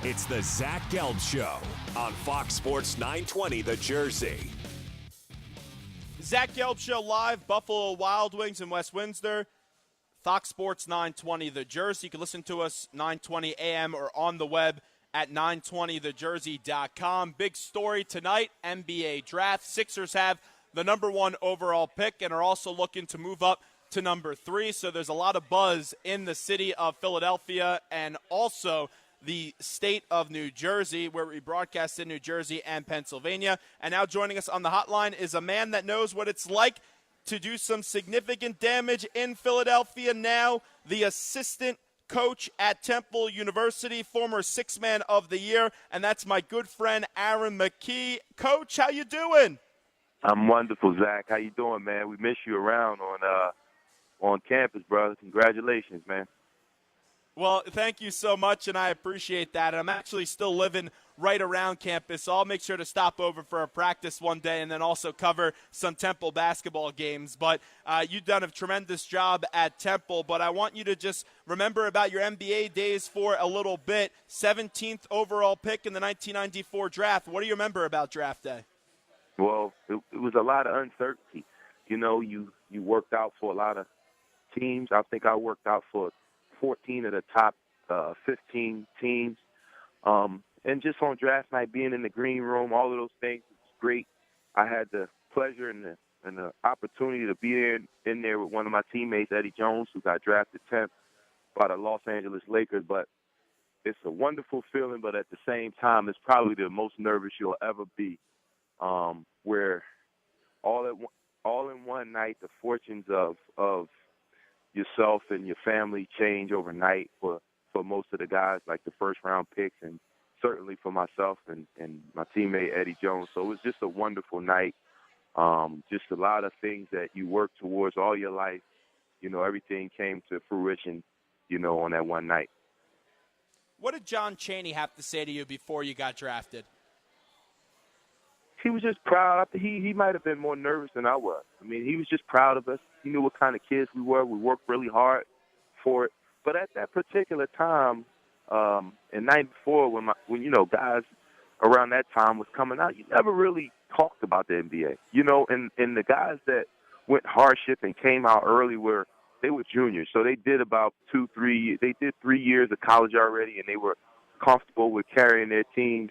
It's the Zach Gelb Show on Fox Sports 920 The Jersey. Zach Gelb Show live, Buffalo Wild Wings in West Windsor. Fox Sports 920 The Jersey. You can listen to us 9:20 a.m. or on the web at 920thejersey.com. Big story tonight, NBA draft. Sixers have the number 1 overall pick and are also looking to move up to number 3. So there's a lot of buzz in the city of Philadelphia and also the state of New Jersey, where we broadcast in New Jersey and Pennsylvania. And now joining us on the hotline is a man that knows what it's like to do some significant damage in Philadelphia now, the assistant coach at Temple University, former Six-Man of the Year, and that's my good friend Aaron McKie. Coach, how you doing? I'm wonderful, Zach. How you doing, man? We miss you around on campus, brother. Congratulations, man. Well, thank you so much, and I appreciate that. And I'm actually still living right around campus, so I'll make sure to stop over for a practice one day and then also cover some Temple basketball games. But you've done a tremendous job at Temple, but I want you to just remember about your NBA days for a little bit. 17th overall pick in the 1994 draft. What do you remember about draft day? Well, it was a lot of uncertainty. You know, you worked out for a lot of teams. I think I worked out for 14 of the top 15 teams. And just on draft night, being in the green room, all of those things, it's great. I had the pleasure and the opportunity to be in there with one of my teammates, Eddie Jones, who got drafted 10th by the Los Angeles Lakers. But it's a wonderful feeling, but at the same time, it's probably the most nervous you'll ever be, where all in one night, the fortunes of yourself and your family change overnight for most of the guys, like the first-round picks, and certainly for myself and my teammate Eddie Jones. So it was just a wonderful night. Just a lot of things that you work towards all your life. You know, everything came to fruition, you know, on that one night. What did John Chaney have to say to you before you got drafted? He was just proud. He might have been more nervous than I was. I mean, he was just proud of us. He knew what kind of kids we were. We worked really hard for it. But at that particular time, in '94, when you know, guys around that time was coming out, you never really talked about the NBA. You know, and the guys that went hardship and came out early they were juniors. So they did about 2-3 years. They did 3 years of college already, and they were comfortable with carrying their teams.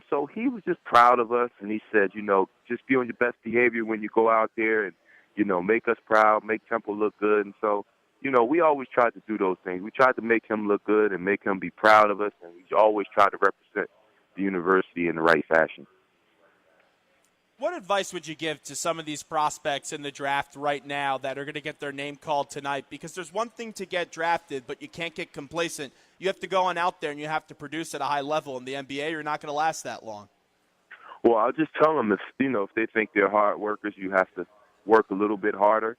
So he was just proud of us, and he said, you know, just be on your best behavior when you go out there and, you know, make us proud, make Temple look good. And so, you know, we always tried to do those things. We tried to make him look good and make him be proud of us, and we always tried to represent the university in the right fashion. What advice would you give to some of these prospects in the draft right now that are going to get their name called tonight? Because there's one thing to get drafted, but you can't get complacent. You have to go on out there and you have to produce at a high level. In the NBA, you're not going to last that long. Well, I'll just tell them, if they think they're hard workers, you have to work a little bit harder.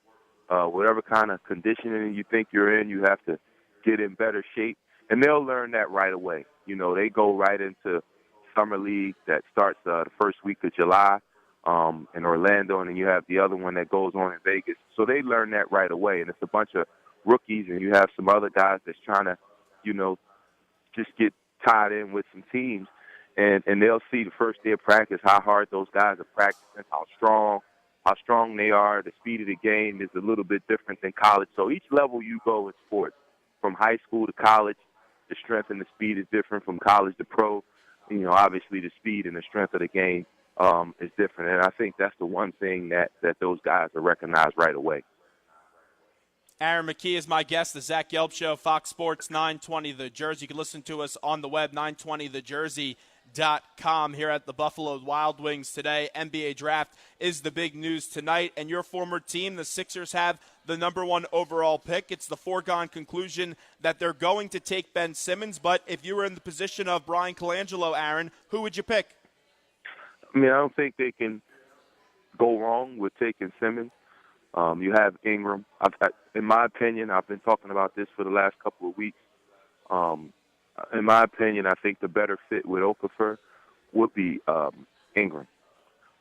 Whatever kind of conditioning you think you're in, you have to get in better shape. And they'll learn that right away. You know, they go right into summer league that starts the first week of July. In Orlando, and then you have the other one that goes on in Vegas. So they learn that right away, and it's a bunch of rookies, and you have some other guys that's trying to, you know, just get tied in with some teams, and they'll see the first day of practice how hard those guys are practicing, how strong they are. The speed of the game is a little bit different than college. So each level you go in sports, from high school to college, the strength and the speed is different. From college to pro, you know, obviously the speed and the strength of the game is different. And I think that's the one thing that those guys are recognized right away. Aaron McKie is my guest, the Zach Gelb Show, Fox Sports 920 The Jersey. You can listen to us on the web, 920thejersey.com, here at the Buffalo Wild Wings today. NBA draft is the big news tonight, and your former team, the Sixers, have the number 1 overall pick. It's the foregone conclusion that they're going to take Ben Simmons, but if you were in the position of Brian Colangelo, Aaron, who would you pick? I mean, I don't think they can go wrong with taking Simmons. You have Ingram. In my opinion, I've been talking about this for the last couple of weeks. In my opinion, I think the better fit with Okafor would be Ingram.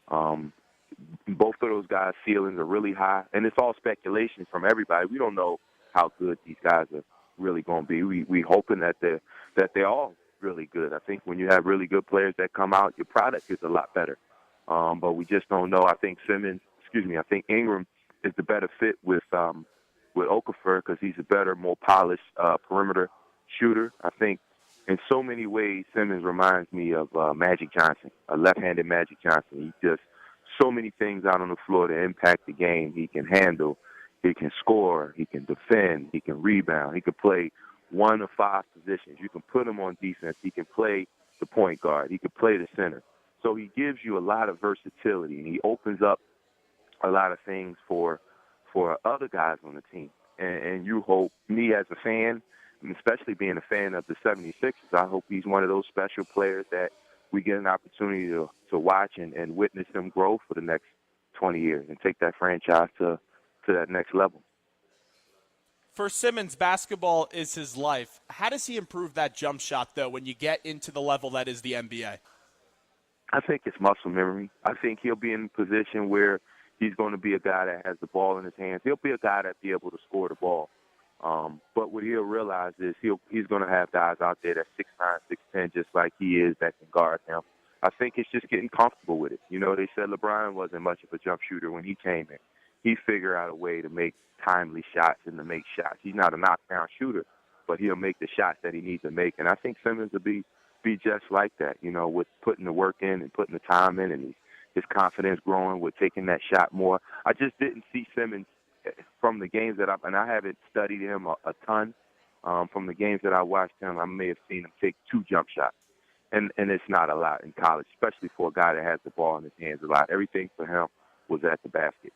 Both of those guys' ceilings are really high, and it's all speculation from everybody. We don't know how good these guys are really going to be. We hoping that they're all really good. I think when you have really good players that come out, your product is a lot better. But we just don't know. I think Ingram is the better fit with Okafor because he's a better, more polished perimeter shooter. I think in so many ways, Simmons reminds me of Magic Johnson, a left-handed Magic Johnson. He does so many things out on the floor to impact the game. He can handle, he can score, he can defend, he can rebound, he can play 1 of 5 positions. You can put him on defense. He can play the point guard. He can play the center. So he gives you a lot of versatility, and he opens up a lot of things for other guys on the team. And you hope, me as a fan, and especially being a fan of the 76ers, I hope he's one of those special players that we get an opportunity to watch and witness him grow for the next 20 years and take that franchise to that next level. For Simmons, basketball is his life. How does he improve that jump shot, though, when you get into the level that is the NBA? I think it's muscle memory. I think he'll be in a position where he's going to be a guy that has the ball in his hands. He'll be a guy that'll be able to score the ball. But what he'll realize is he's going to have guys out there that's 6'9", 6'10", just like he is, that can guard him. I think it's just getting comfortable with it. You know, they said LeBron wasn't much of a jump shooter when he came in. He figured out a way to make timely shots and to make shots. He's not a knockdown shooter, but he'll make the shots that he needs to make. And I think Simmons will be just like that, you know, with putting the work in and putting the time in, and his confidence growing with taking that shot more. I just didn't see Simmons from the games that I haven't studied him a ton. From the games that I watched him, I may have seen him take 2 jump shots. And it's not a lot in college, especially for a guy that has the ball in his hands a lot. Everything for him was at the basket.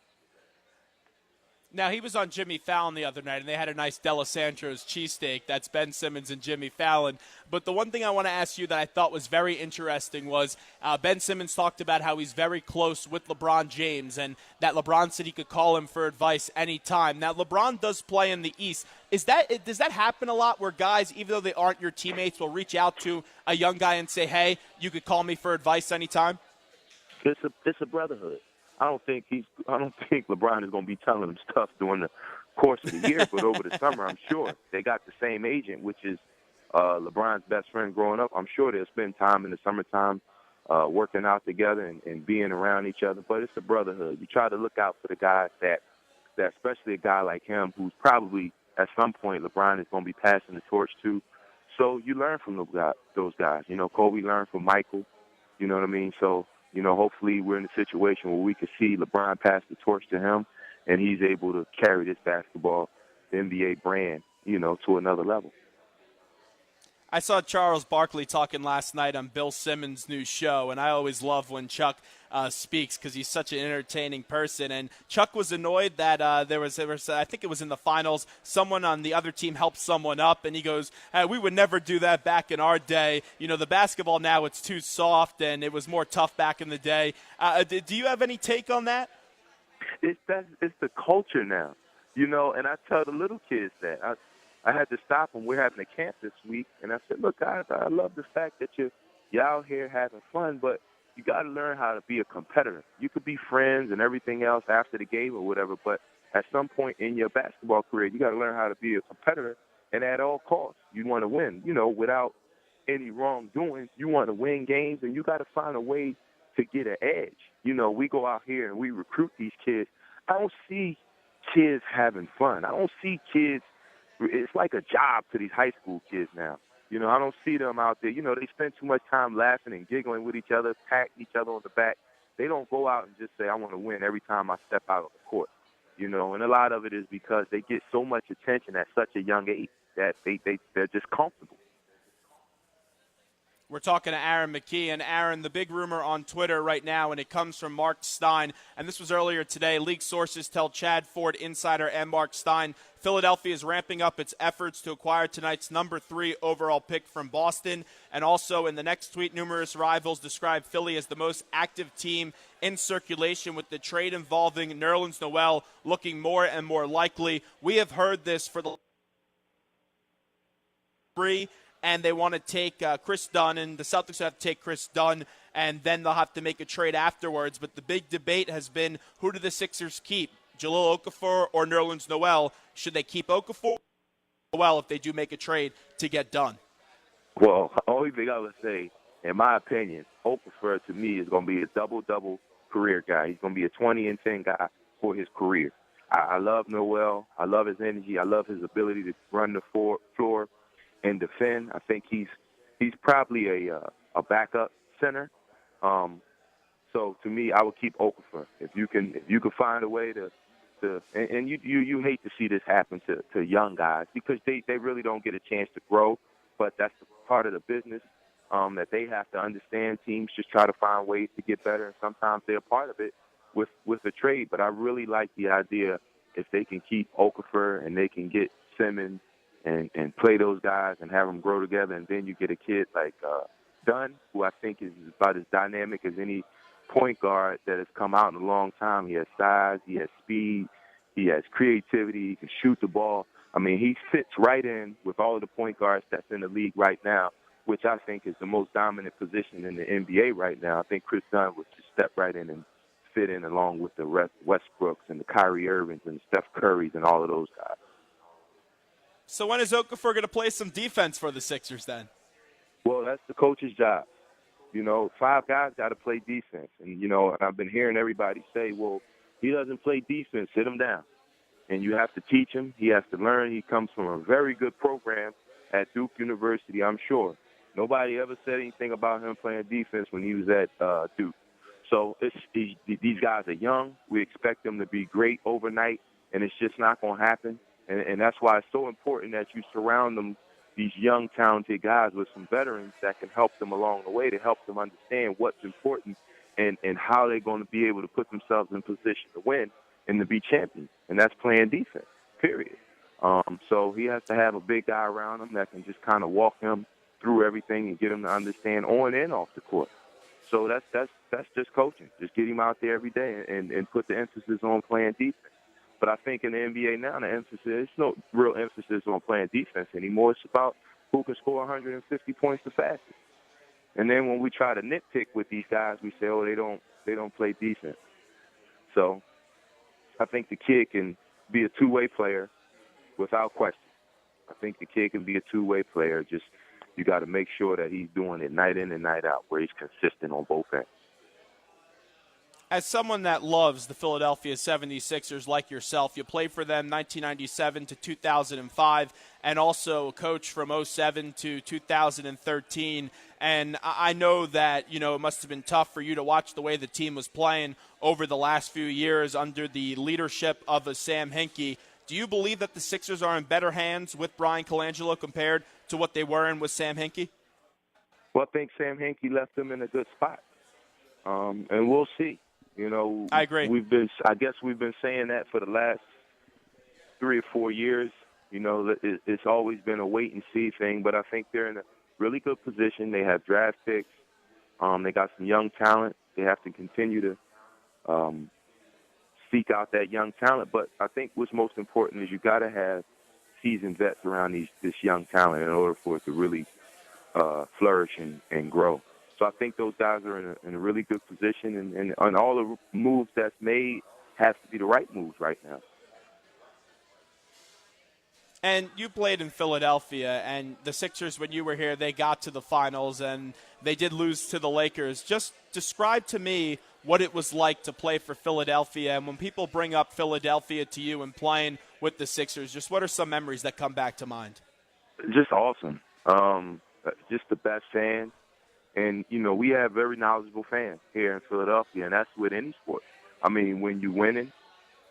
Now, he was on Jimmy Fallon the other night, and they had a nice D'Alessandro's cheesesteak. That's Ben Simmons and Jimmy Fallon. But the one thing I want to ask you that I thought was very interesting was Ben Simmons talked about how he's very close with LeBron James, and that LeBron said he could call him for advice anytime. Now, LeBron does play in the East. Does that happen a lot where guys, even though they aren't your teammates, will reach out to a young guy and say, hey, you could call me for advice anytime? It's a brotherhood. I don't think LeBron is going to be telling him stuff during the course of the year, but over the summer, I'm sure they got the same agent, which is LeBron's best friend growing up. I'm sure they'll spend time in the summertime working out together and being around each other. But it's a brotherhood. You try to look out for the guys that especially a guy like him, who's probably at some point LeBron is going to be passing the torch to. So you learn from those guys. You know, Kobe learned from Michael. You know what I mean? So, you know, hopefully we're in a situation where we can see LeBron pass the torch to him, and he's able to carry this basketball, the NBA brand, you know, to another level. I saw Charles Barkley talking last night on Bill Simmons' new show, and I always love when Chuck speaks because he's such an entertaining person. And Chuck was annoyed that there was, I think it was in the finals, someone on the other team helped someone up, and he goes, hey, we would never do that back in our day. You know, the basketball now, it's too soft, and it was more tough back in the day. Do you have any take on that? It's the culture now, you know, and I tell the little kids that. I had to stop them. We're having a camp this week, and I said, look, guys, I love the fact that you're out here having fun, but you got to learn how to be a competitor. You could be friends and everything else after the game or whatever, but at some point in your basketball career, you got to learn how to be a competitor, and at all costs, you want to win, you know, without any wrongdoing. You want to win games, and you got to find a way to get an edge. You know, we go out here and we recruit these kids. I don't see kids having fun. I don't see kids. It's like a job to these high school kids now. You know, I don't see them out there. You know, they spend too much time laughing and giggling with each other, patting each other on the back. They don't go out and just say, I want to win every time I step out on the court. You know, and a lot of it is because they get so much attention at such a young age that they're just comfortable. We're talking to Aaron McKie. And, Aaron, the big rumor on Twitter right now, and it comes from Mark Stein, and this was earlier today, league sources tell Chad Ford insider and Mark Stein, Philadelphia is ramping up its efforts to acquire tonight's number 3 overall pick from Boston. And also in the next tweet, numerous rivals describe Philly as the most active team in circulation, with the trade involving Nerlens Noel looking more and more likely. We have heard this for the free. And they want to take Chris Dunn, and the Celtics have to take Chris Dunn, and then they'll have to make a trade afterwards. But the big debate has been, who do the Sixers keep, Jahlil Okafor or Nerlens Noel? Should they keep Okafor or Noel if they do make a trade to get Dunn? Well, all only thing I would say, in my opinion, Okafor to me is going to be a double-double career guy. He's going to be a 20-10 guy for his career. I love Noel. I love his energy. I love his ability to run the floor and defend. I think he's probably a backup center. So to me, I would keep Okafor. If you can find a way to and you hate to see this happen to young guys because they really don't get a chance to grow, but that's the part of the business that they have to understand. Teams just try to find ways to get better, and sometimes they're a part of it with a trade. But I really like the idea if they can keep Okafor and they can get Simmons and play those guys and have them grow together, and then you get a kid like Dunn, who I think is about as dynamic as any point guard that has come out in a long time. He has size, he has speed, he has creativity, he can shoot the ball. I mean, he fits right in with all of the point guards that's in the league right now, which I think is the most dominant position in the NBA right now. I think Chris Dunn would just step right in and fit in along with the Westbrooks and the Kyrie Irvings and Steph Currys and all of those guys. So when is Okafor going to play some defense for the Sixers then? Well, that's the coach's job. 5 guys got to play defense. And, I've been hearing everybody say, well, he doesn't play defense, sit him down. And you have to teach him. He has to learn. He comes from a very good program at Duke University, I'm sure. Nobody ever said anything about him playing defense when he was at Duke. So these guys are young. We expect them to be great overnight, and it's just not going to happen. And that's why it's so important that you surround them, these young, talented guys, with some veterans that can help them along the way to help them understand what's important and how they're going to be able to put themselves in position to win and to be champions. And that's playing defense, period. So he has to have a big guy around him that can just kind of walk him through everything and get him to understand on and off the court. So that's just coaching. Just get him out there every day and put the emphasis on playing defense. But I think in the NBA now, there's no real emphasis on playing defense anymore. It's about who can score 150 points the fastest. And then when we try to nitpick with these guys, we say, oh, they don't play defense. So I think the kid can be a two-way player without question. I think the kid can be a two-way player. Just you got to make sure that he's doing it night in and night out, where he's consistent on both ends. As someone that loves the Philadelphia 76ers like yourself, you played for them 1997 to 2005 and also coached from 07 to 2013. And I know that, it must have been tough for you to watch the way the team was playing over the last few years under the leadership of a Sam Hinkie. Do you believe that the Sixers are in better hands with Brian Colangelo compared to what they were in with Sam Hinkie? Well, I think Sam Hinkie left them in a good spot. And we'll see. I agree. I guess we've been saying that for the last 3 or 4 years. It's always been a wait and see thing, but I think they're in a really good position. They have draft picks. They got some young talent. They have to continue to seek out that young talent. But I think what's most important is you got to have seasoned vets around this young talent in order for it to really flourish and grow. So I think those guys are in a really good position, and all the moves that's made have to be the right moves right now. And you played in Philadelphia, and the Sixers, when you were here, they got to the finals, and they did lose to the Lakers. Just describe to me what it was like to play for Philadelphia, and when people bring up Philadelphia to you and playing with the Sixers, just what are some memories that come back to mind? Just awesome. Just the best fans. And, we have very knowledgeable fans here in Philadelphia, and that's with any sport. I mean, when you're winning,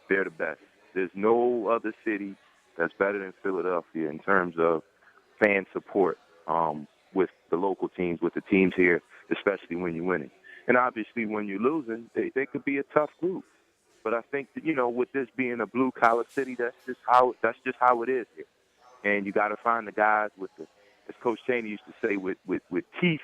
they're the best. There's no other city that's better than Philadelphia in terms of fan support with the local teams, with the teams here, especially when you're winning. And obviously when you're losing, they could be a tough group. But I think that, with this being a blue-collar city, that's just how it is here. And you got to find the guys with as Coach Chaney used to say, with teeth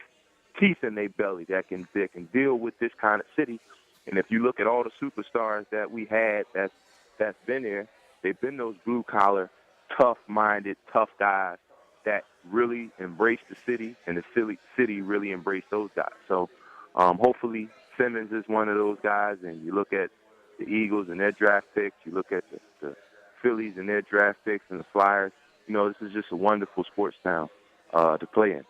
in their belly that can deal with this kind of city. And if you look at all the superstars that we had that's been there, they've been those blue-collar, tough-minded, tough guys that really embrace the city, and the city really embraced those guys. So hopefully Simmons is one of those guys, and you look at the Eagles and their draft picks, you look at the Phillies and their draft picks and the Flyers. This is just a wonderful sports town to play in.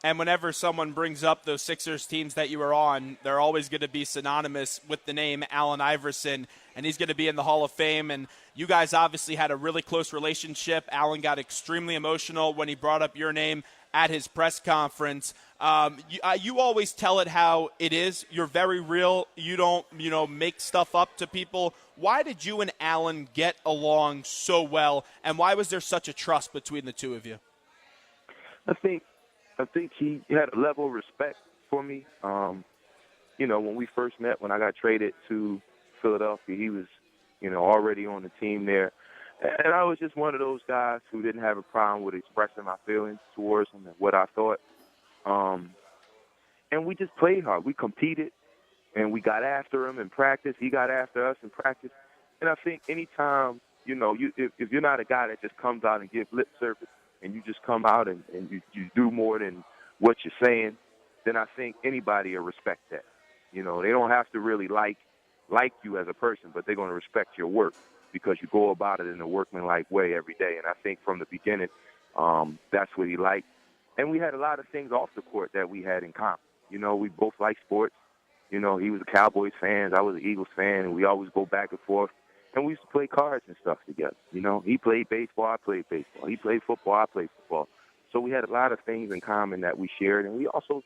And whenever someone brings up those Sixers teams that you were on, they're always going to be synonymous with the name Allen Iverson, and he's going to be in the Hall of Fame. And you guys obviously had a really close relationship. Allen got extremely emotional when he brought up your name at his press conference. You always tell it how it is. You're very real. You don't, make stuff up to people. Why did you and Allen get along so well, and why was there such a trust between the two of you? I think he had a level of respect for me. When we first met, when I got traded to Philadelphia, he was, already on the team there. And I was just one of those guys who didn't have a problem with expressing my feelings towards him and what I thought. And we just played hard. We competed, and we got after him in practice. He got after us in practice. And I think anytime, if you're not a guy that just comes out and gives lip service, and you just come out and you do more than what you're saying, then I think anybody will respect that. They don't have to really like you as a person, but they're going to respect your work because you go about it in a workmanlike way every day. And I think from the beginning, that's what he liked. And we had a lot of things off the court that we had in common. We both like sports. He was a Cowboys fan, I was an Eagles fan, and we always go back and forth. And we used to play cards and stuff together. He played baseball, I played baseball. He played football, I played football. So we had a lot of things in common that we shared, and we also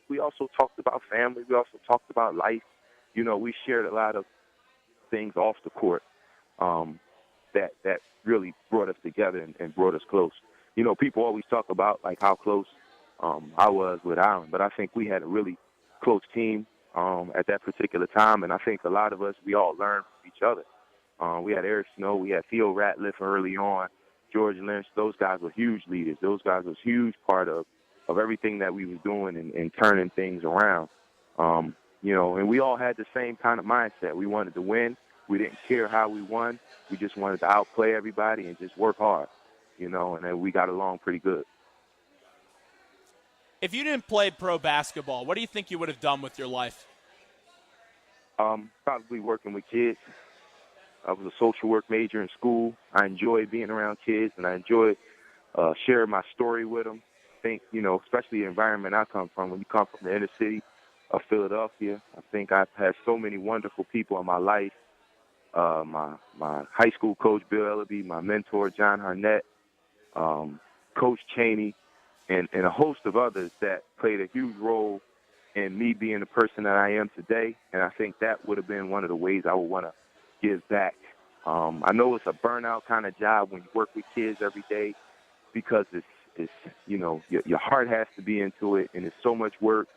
talked about family. We also talked about life. We shared a lot of things off the court that really brought us together and brought us close. People always talk about like how close I was with Allen, but I think we had a really close team at that particular time, and I think a lot of us, we all learned from each other. We had Eric Snow, we had Theo Ratliff early on, George Lynch. Those guys were huge leaders. Those guys was a huge part of everything that we was doing and turning things around. And we all had the same kind of mindset. We wanted to win. We didn't care how we won. We just wanted to outplay everybody and just work hard, and then we got along pretty good. If you didn't play pro basketball, what do you think you would have done with your life? Probably working with kids. I was a social work major in school. I enjoyed being around kids, and I enjoyed sharing my story with them. I think, especially the environment I come from, when you come from the inner city of Philadelphia, I think I've had so many wonderful people in my life. My high school coach, Bill Ellaby, my mentor, John Harnett, Coach Cheney, and a host of others that played a huge role in me being the person that I am today. And I think that would have been one of the ways I would want to give back. I know it's a burnout kind of job when you work with kids every day because it's your heart has to be into it, and it's so much work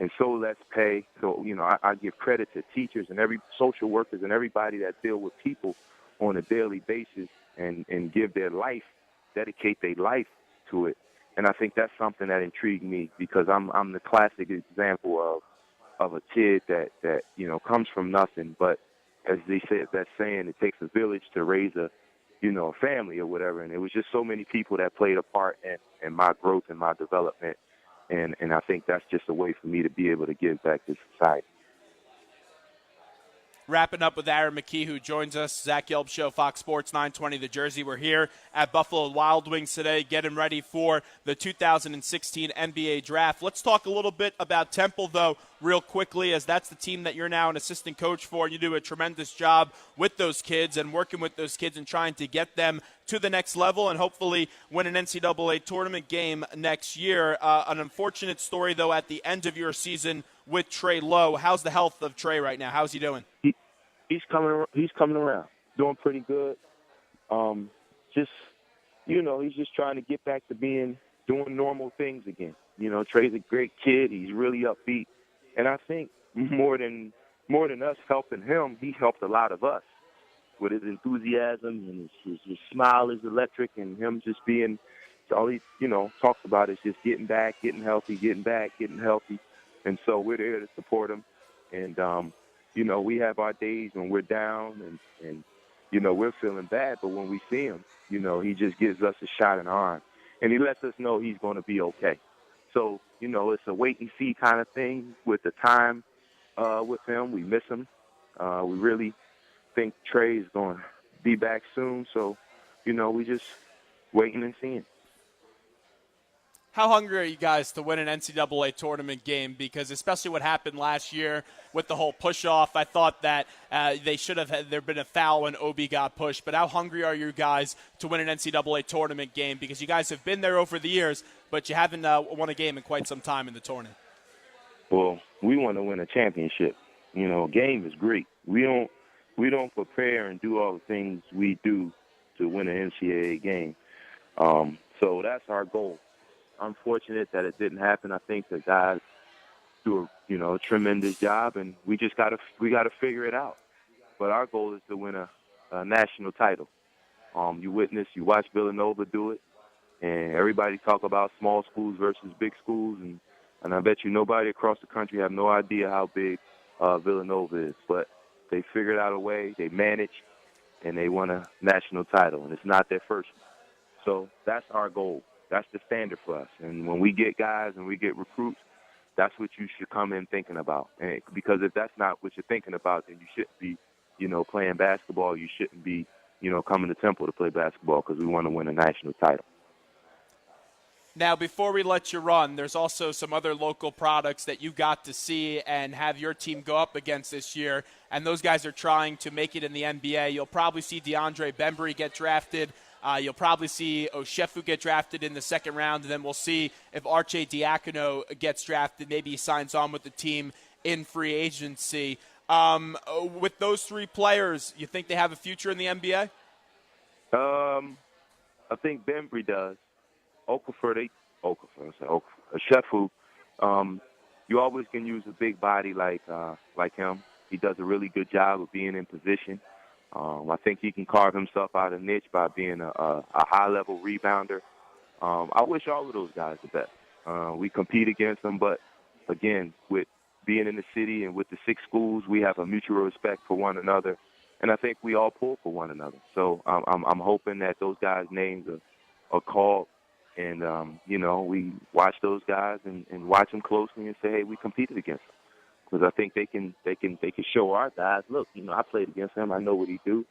and so less pay. So, I give credit to teachers and every social workers and everybody that deal with people on a daily basis and give their life, dedicate their life to it. And I think that's something that intrigued me because I'm the classic example of a kid that comes from nothing, but as they said, that saying, it takes a village to raise a family or whatever. And it was just so many people that played a part in my growth and my development. And I think that's just a way for me to be able to give back to society. Wrapping up with Aaron McKie, who joins us. Zach Gelb Show, Fox Sports 920 The Jersey. We're here at Buffalo Wild Wings today, getting ready for the 2016 NBA Draft. Let's talk a little bit about Temple, though, real quickly, as that's the team that you're now an assistant coach for. You do a tremendous job with those kids and working with those kids and trying to get them to the next level and hopefully win an NCAA tournament game next year. An unfortunate story, though, at the end of your season with Trey Lowe. How's the health of Trey right now? How's he doing? He's coming around, doing pretty good. He's just trying to get back to doing normal things again. Trey's a great kid. He's really upbeat, and I think more than us helping him, he helped a lot of us with his enthusiasm, and his smile is electric, and him just being all he talks about is just getting back, getting healthy, getting back, getting healthy, and so we're there to support him, and we have our days when we're down and we're feeling bad, but when we see him, he just gives us a shot in the arm, and he lets us know he's going to be okay. So, it's a wait and see kind of thing with the time with him. We miss him. We really think Trey is going to be back soon. So, we just waiting and seeing. How hungry are you guys to win an NCAA tournament game? Because especially what happened last year with the whole push-off, I thought that they should have had there been a foul when Obi got pushed. But how hungry are you guys to win an NCAA tournament game? Because you guys have been there over the years, but you haven't won a game in quite some time in the tournament. Well, we want to win a championship. You know, a game is great. We don't prepare and do all the things we do to win an NCAA game. So that's our goal. Unfortunate that it didn't happen. I think the guys do a tremendous job, and we gotta figure it out. But our goal is to win a national title. You watch Villanova do it, and everybody talk about small schools versus big schools, and I bet you nobody across the country have no idea how big Villanova is. But they figured out a way, they managed, and they won a national title, and it's not their first one. So that's our goal. That's the standard for us. And when we get guys and we get recruits, that's what you should come in thinking about. And because if that's not what you're thinking about, then you shouldn't be, playing basketball. You shouldn't be, coming to Temple to play basketball because we want to win a national title. Now, before we let you run, there's also some other local products that you got to see and have your team go up against this year, and those guys are trying to make it in the NBA. You'll probably see DeAndre Bembry get drafted. You'll probably see Oshefu get drafted in the second round, and then we'll see if Arche Diacono gets drafted. Maybe he signs on with the team in free agency. With those three players, you think they have a future in the NBA? I think Bembry does. Oshefu, you always can use a big body like him. He does a really good job of being in position. I think he can carve himself out of a niche by being a high-level rebounder. I wish all of those guys the best. We compete against them, but, again, with being in the city and with the 6 schools, we have a mutual respect for one another, and I think we all pull for one another. So I'm hoping that those guys' names are called, and, we watch those guys and watch them closely and say, hey, we competed against them. Because I think they can show our guys, look, I played against him. I know what he do.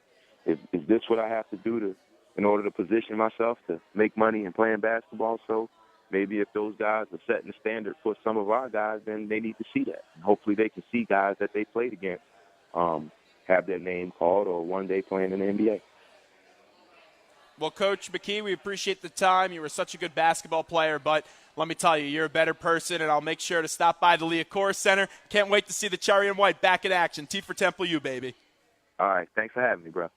Is this what I have to do in order to position myself to make money and playing basketball? So maybe if those guys are setting the standard for some of our guys, then they need to see that. And hopefully they can see guys that they played against have their name called or one day playing in the NBA. Well, Coach McKie, we appreciate the time. You were such a good basketball player, but let me tell you, you're a better person, and I'll make sure to stop by the Liacouras Center. Can't wait to see the Cherry and White back in action. T for Temple U, baby. All right. Thanks for having me, bro.